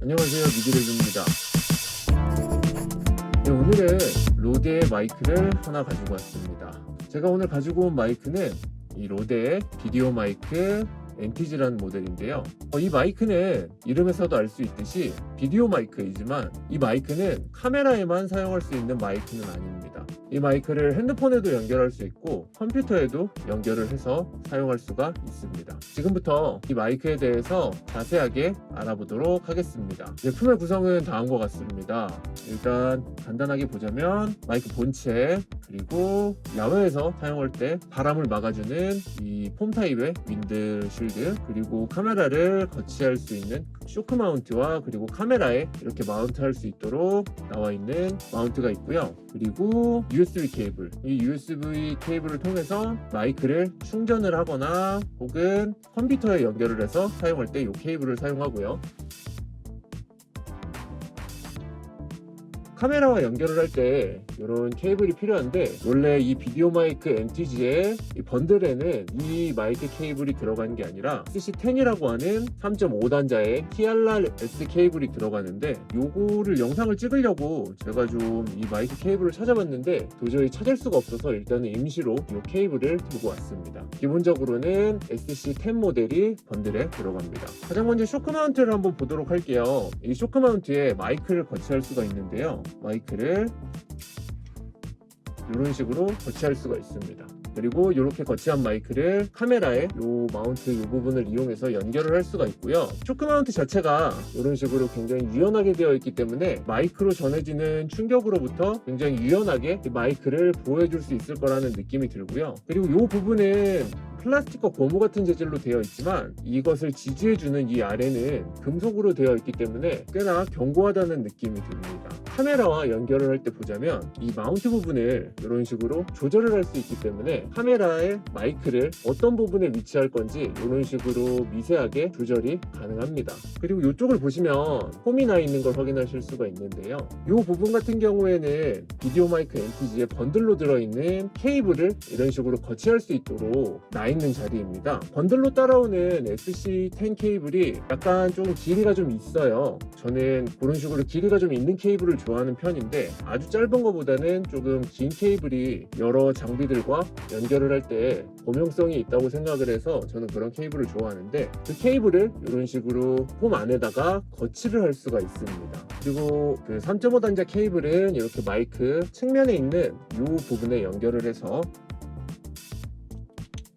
안녕하세요, 미드레드입니다. 네, 오늘은 로데의 마이크를 하나 가지고 왔습니다. 제가 오늘 가지고 온 마이크는 이 로데의 비디오 마이크 NTG라는 모델인데요. 이 마이크는 이름에서도 알 수 있듯이 비디오 마이크이지만 이 마이크는 카메라에만 사용할 수 있는 마이크는 아닙니다. 이 마이크를 핸드폰에도 연결할 수 있고 컴퓨터에도 연결을 해서 사용할 수가 있습니다. 지금부터 이 마이크에 대해서 자세하게 알아보도록 하겠습니다. 제품의 구성은 다음과 같습니다. 일단 간단하게 보자면 마이크 본체, 그리고 야외에서 사용할 때 바람을 막아주는 이 폼 타입의 윈드 쉴드, 그리고 카메라를 거치할 수 있는 쇼크 마운트와 그리고 카메라에 이렇게 마운트할 수 있도록 나와 있는 마운트가 있고요. 그리고 USB 케이블, 이 USB 케이블을 통해서 마이크를 충전을 하거나 혹은 컴퓨터에 연결을 해서 사용할 때 이 케이블을 사용하고요. 카메라와 연결을 할 때 이런 케이블이 필요한데, 원래 이 비디오 마이크 NTG의 이 번들에는 이 마이크 케이블이 들어가는 게 아니라 SC10이라고 하는 3.5단자의 TRS 케이블이 들어가는데, 요거를 영상을 찍으려고 제가 좀 이 마이크 케이블을 찾아봤는데 도저히 찾을 수가 없어서 일단은 임시로 이 케이블을 들고 왔습니다. 기본적으로는 SC10 모델이 번들에 들어갑니다. 가장 먼저 쇼크 마운트를 한번 보도록 할게요. 이 쇼크 마운트에 마이크를 거치할 수가 있는데요, 마이크를 이런 식으로 거치할 수가 있습니다. 그리고 이렇게 거치한 마이크를 카메라에 이 마운트 이 부분을 이용해서 연결을 할 수가 있고요. 쇼크 마운트 자체가 이런 식으로 굉장히 유연하게 되어 있기 때문에 마이크로 전해지는 충격으로부터 굉장히 유연하게 이 마이크를 보호해줄 수 있을 거라는 느낌이 들고요. 그리고 이 부분은 플라스틱과 고무 같은 재질로 되어 있지만 이것을 지지해주는 이 아래는 금속으로 되어 있기 때문에 꽤나 견고하다는 느낌이 듭니다. 카메라와 연결을 할 때 보자면 이 마운트 부분을 이런 식으로 조절을 할 수 있기 때문에 카메라의 마이크를 어떤 부분에 위치할 건지 이런 식으로 미세하게 조절이 가능합니다. 그리고 이쪽을 보시면 폼이 나 있는 걸 확인하실 수가 있는데요, 이 부분 같은 경우에는 비디오 마이크 NTG의 번들로 들어있는 케이블을 이런 식으로 거치할 수 있도록 나 있는 자리입니다. 번들로 따라오는 SC10 케이블이 약간 좀 길이가 좀 있어요. 저는 그런 식으로 길이가 좀 있는 케이블을 좋아하는 편인데, 아주 짧은 것보다는 조금 긴 케이블이 여러 장비들과 연결을 할 때 범용성이 있다고 생각을 해서 저는 그런 케이블을 좋아하는데, 그 케이블을 이런 식으로 폼 안에다가 거치를 할 수가 있습니다. 그리고 그 3.5단자 케이블은 이렇게 마이크 측면에 있는 이 부분에 연결을 해서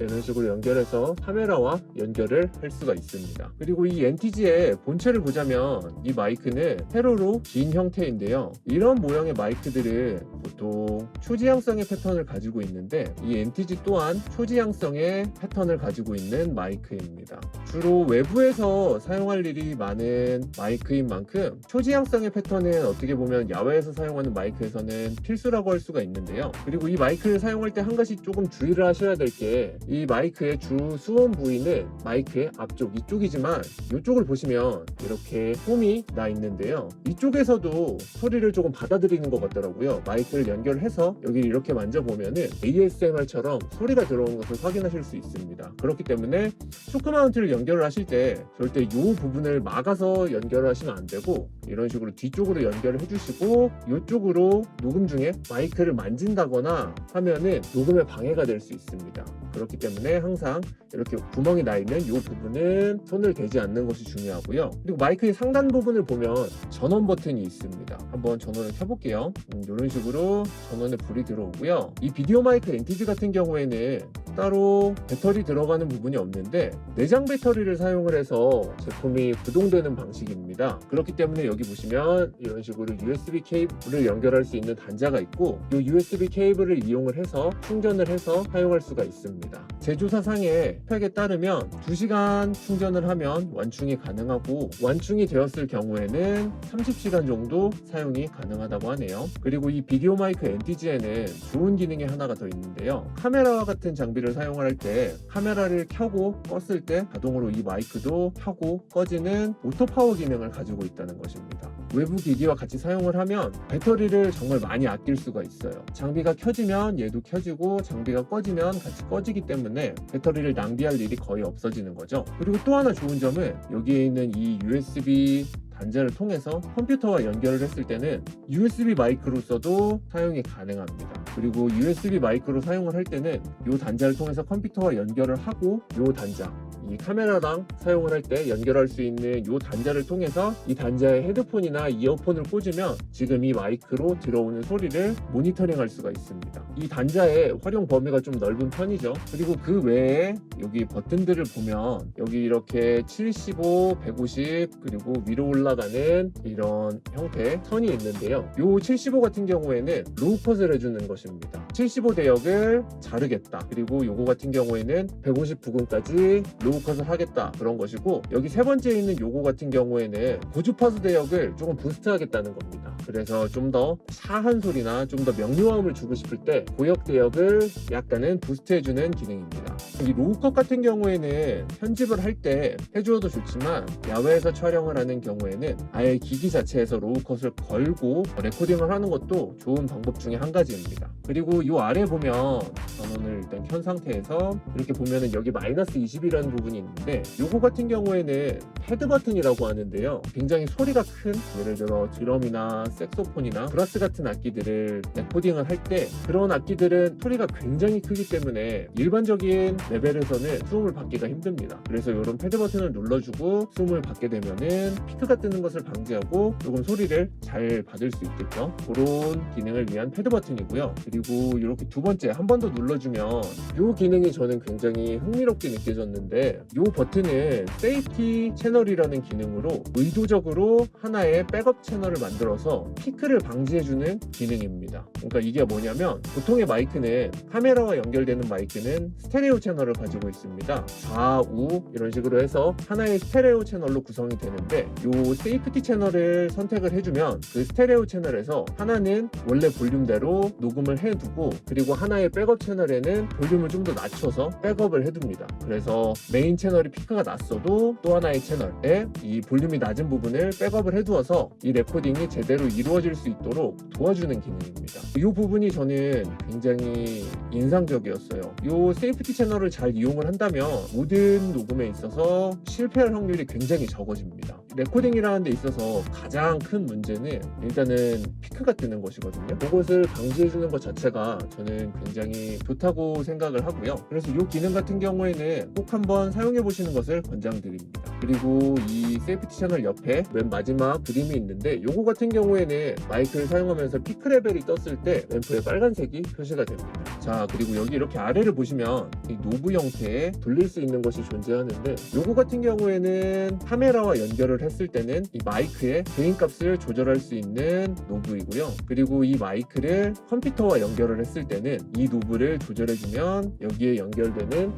이런 식으로 연결해서 카메라와 연결을 할 수가 있습니다. 그리고 이 NTG의 본체를 보자면 이 마이크는 세로로 긴 형태인데요, 이런 모양의 마이크들은 보통 초지향성의 패턴을 가지고 있는데 이 NTG 또한 초지향성의 패턴을 가지고 있는 마이크입니다. 주로 외부에서 사용할 일이 많은 마이크인 만큼 초지향성의 패턴은 어떻게 보면 야외에서 사용하는 마이크에서는 필수라고 할 수가 있는데요. 그리고 이 마이크를 사용할 때 한 가지 조금 주의를 하셔야 될 게, 이 마이크의 주 수온 부위는 마이크의 앞쪽 이쪽이지만 이쪽을 보시면 이렇게 폼이 나 있는데요, 이쪽에서도 소리를 조금 받아들이는 것 같더라고요. 마이크를 연결해서 여기 이렇게 만져보면은 ASMR처럼 소리가 들어오는 것을 확인하실 수 있습니다. 그렇기 때문에 쇼크 마운트를 연결을 하실 때 절대 이 부분을 막아서 연결을 하시면 안 되고, 이런 식으로 뒤쪽으로 연결을 해주시고 이쪽으로 녹음 중에 마이크를 만진다거나 하면은 녹음에 방해가 될 수 있습니다. 그렇기 때문에 항상 이렇게 구멍이 나 있는 이 부분은 손을 대지 않는 것이 중요하고요. 그리고 마이크의 상단 부분을 보면 전원 버튼이 있습니다. 한번 전원을 켜볼게요. 이런 식으로 전원에 불이 들어오고요. 이 비디오 마이크 NTG 같은 경우에는 따로 배터리 들어가는 부분이 없는데 내장 배터리를 사용을 해서 제품이 구동되는 방식입니다. 그렇기 때문에 여기 보시면 이런 식으로 USB 케이블을 연결할 수 있는 단자가 있고, 이 USB 케이블을 이용을 해서 충전을 해서 사용할 수가 있습니다. 제조사상의 스펙에 따르면 2시간 충전을 하면 완충이 가능하고, 완충이 되었을 경우에는 30시간 정도 사용이 가능하다고 하네요. 그리고 이 비디오 마이크 NTG에는 좋은 기능이 하나가 더 있는데요, 카메라와 같은 장비를 사용을 할 때 카메라를 켜고 껐을 때 자동으로 이 마이크도 켜고 꺼지는 오토 파워 기능을 가지고 있다는 것입니다. 외부 기기와 같이 사용을 하면 배터리를 정말 많이 아낄 수가 있어요. 장비가 켜지면 얘도 켜지고 장비가 꺼지면 같이 꺼지기 때문에 배터리를 낭비할 일이 거의 없어지는 거죠. 그리고 또 하나 좋은 점은 여기에 있는 이 USB 단자를 통해서 컴퓨터와 연결을 했을 때는 USB 마이크로서도 사용이 가능합니다. 그리고 USB 마이크로 사용을 할 때는 이 단자를 통해서 컴퓨터와 연결을 하고 이 단자, 이 카메라랑 사용을 할 때 연결할 수 있는 이 단자를 통해서 이 단자에 헤드폰이나 이어폰을 꽂으면 지금 이 마이크로 들어오는 소리를 모니터링할 수가 있습니다. 이 단자의 활용 범위가 좀 넓은 편이죠. 그리고 그 외에 여기 버튼들을 보면 여기 이렇게 75, 150 그리고 위로 올라가는 이런 형태의 선이 있는데요. 이 75 같은 경우에는 로우 컷을 해주는 것입니다. 75 대역을 자르겠다. 그리고 요거 같은 경우에는 150 부근까지 로우 컷을 하겠다. 그런 것이고, 여기 세 번째 있는 요거 같은 경우에는 고주파수 대역을 조금 부스트 하겠다는 겁니다. 그래서 좀 더 차한 소리나 좀 더 명료함을 주고 싶을 때 고역 대역을 약간은 부스트 해주는 기능입니다. 이 로우 컷 같은 경우에는 편집을 할 때 해주어도 좋지만 야외에서 촬영을 하는 경우에는 아예 기기 자체에서 로우 컷을 걸고 레코딩을 하는 것도 좋은 방법 중에 한 가지입니다. 그리고 이 아래 보면 전원을 일단 켠 상태에서 이렇게 보면은 여기 마이너스 20이라는 부분이 있는데, 요거 같은 경우에는 패드 버튼이라고 하는데요. 굉장히 소리가 큰, 예를 들어 드럼이나 색소폰이나 브라스 같은 악기들을 레코딩을 할 때 그런 악기들은 소리가 굉장히 크기 때문에 일반적인 레벨에서는 수음을 받기가 힘듭니다. 그래서 이런 패드 버튼을 눌러주고 수음을 받게 되면은 피크가 뜨는 것을 방지하고 조금 소리를 잘 받을 수 있겠죠. 그런 기능을 위한 패드 버튼이고요. 그리고 이렇게 두 번째 한 번 더 눌러주면 이 기능이 저는 굉장히 흥미롭게 느껴졌는데, 이 버튼은 세이프티 채널이라는 기능으로 의도적으로 하나의 백업 채널을 만들어서 피크를 방지해주는 기능입니다. 그러니까 이게 뭐냐면, 보통의 마이크는 카메라와 연결되는 마이크는 스테레오 채널을 가지고 있습니다. 좌우 이런 식으로 해서 하나의 스테레오 채널로 구성이 되는데, 이 세이프티 채널을 선택을 해주면 그 스테레오 채널에서 하나는 원래 볼륨대로 녹음을 해두고, 그리고 하나의 백업 채널에는 볼륨을 좀 더 낮춰서 백업을 해둡니다. 그래서 메인 채널이 피크가 났어도 또 하나의 채널에 이 볼륨이 낮은 부분을 백업을 해두어서 이 레코딩이 제대로 이루어질 수 있도록 도와주는 기능입니다. 이 부분이 저는 굉장히 인상적이었어요. 이 세이프티 채널을 잘 이용을 한다면 모든 녹음에 있어서 실패할 확률이 굉장히 적어집니다. 레코딩이라는 데 있어서 가장 큰 문제는 일단은 피크가 뜨는 것이거든요. 그것을 방지해주는 것 자체가 저는 굉장히 좋다고 생각을 하고요. 그래서 이 기능 같은 경우에는 꼭 한번 사용해 보시는 것을 권장드립니다. 그리고 이 세이프티 채널 옆에 맨 마지막 그림이 있는데, 이거 같은 경우에는 마이크를 사용하면서 피크 레벨이 떴을 때 램프에 빨간색이 표시가 됩니다. 자, 그리고 여기 이렇게 아래를 보시면 이 노브 형태의 돌릴 수 있는 것이 존재하는데, 이거 같은 경우에는 카메라와 연결을 했을 때는 이 마이크의 게인값을 조절할 수 있는 노브이고요. 그리고 이 마이크를 컴퓨터와 연결을 했을 때는 이 노브를 조절해주면 여기에 연결되는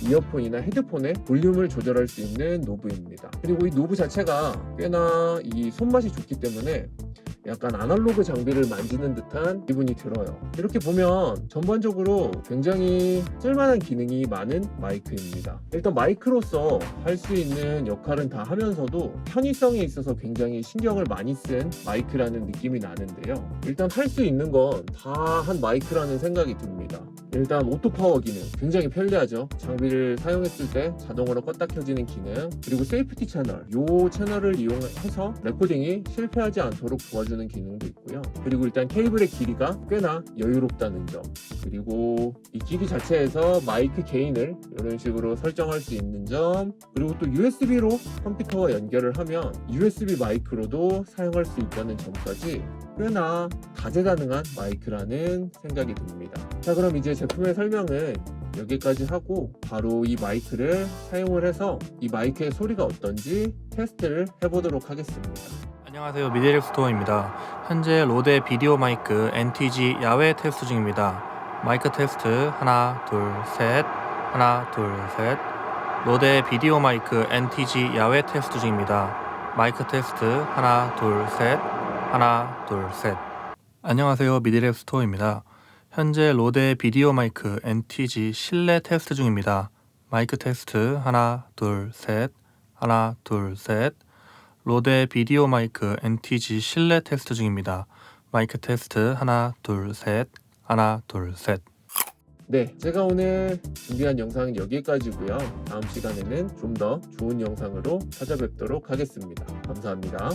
이어폰이나 헤드폰의 볼륨을 조절할 수 있는 노브입니다. 그리고 이 노브 자체가 꽤나 이 손맛이 좋기 때문에 약간 아날로그 장비를 만지는 듯한 기분이 들어요. 이렇게 보면 전반적으로 굉장히 쓸만한 기능이 많은 마이크입니다. 일단 마이크로서 할 수 있는 역할은 다 하면서도 편의성에 있어서 굉장히 신경을 많이 쓴 마이크라는 느낌이 나는데요. 일단 할 수 있는 건 다 한 마이크라는 생각이 듭니다. 일단 오토 파워 기능 굉장히 편리하죠. 장비를 사용했을 때 자동으로 껐다 켜지는 기능, 그리고 세이프티 채널, 이 채널을 이용해서 레코딩이 실패하지 않도록 도와주는 기능도 있고요. 그리고 일단 케이블의 길이가 꽤나 여유롭다는 점, 그리고 이 기기 자체에서 마이크 게인을 이런 식으로 설정할 수 있는 점, 그리고 또 USB로 컴퓨터와 연결을 하면 USB 마이크로도 사용할 수 있다는 점까지 꽤나 다재다능한 마이크라는 생각이 듭니다. 자, 그럼 이제 제품의 설명은 여기까지 하고 바로 이 마이크를 사용을 해서 이 마이크의 소리가 어떤지 테스트를 해보도록 하겠습니다. 안녕하세요, 미디렉 스토어입니다. 현재 로데 비디오 마이크 NTG 야외 테스트 중입니다. 마이크 테스트 하나 둘 셋, 하나 둘 셋. 로데 비디오 마이크 NTG 야외 테스트 중입니다. 마이크 테스트 하나 둘 셋, 하나 둘 셋. 안녕하세요, 미디렉 스토어입니다. 현재 로데 비디오 마이크 NTG 실내 테스트 중입니다. 마이크 테스트 하나 둘 셋, 하나 둘 셋. 로데 비디오 마이크 NTG 실내 테스트 중입니다. 마이크 테스트 하나 둘 셋, 하나 둘 셋. 네, 제가 오늘 준비한 영상은 여기까지고요. 다음 시간에는 좀 더 좋은 영상으로 찾아뵙도록 하겠습니다. 감사합니다.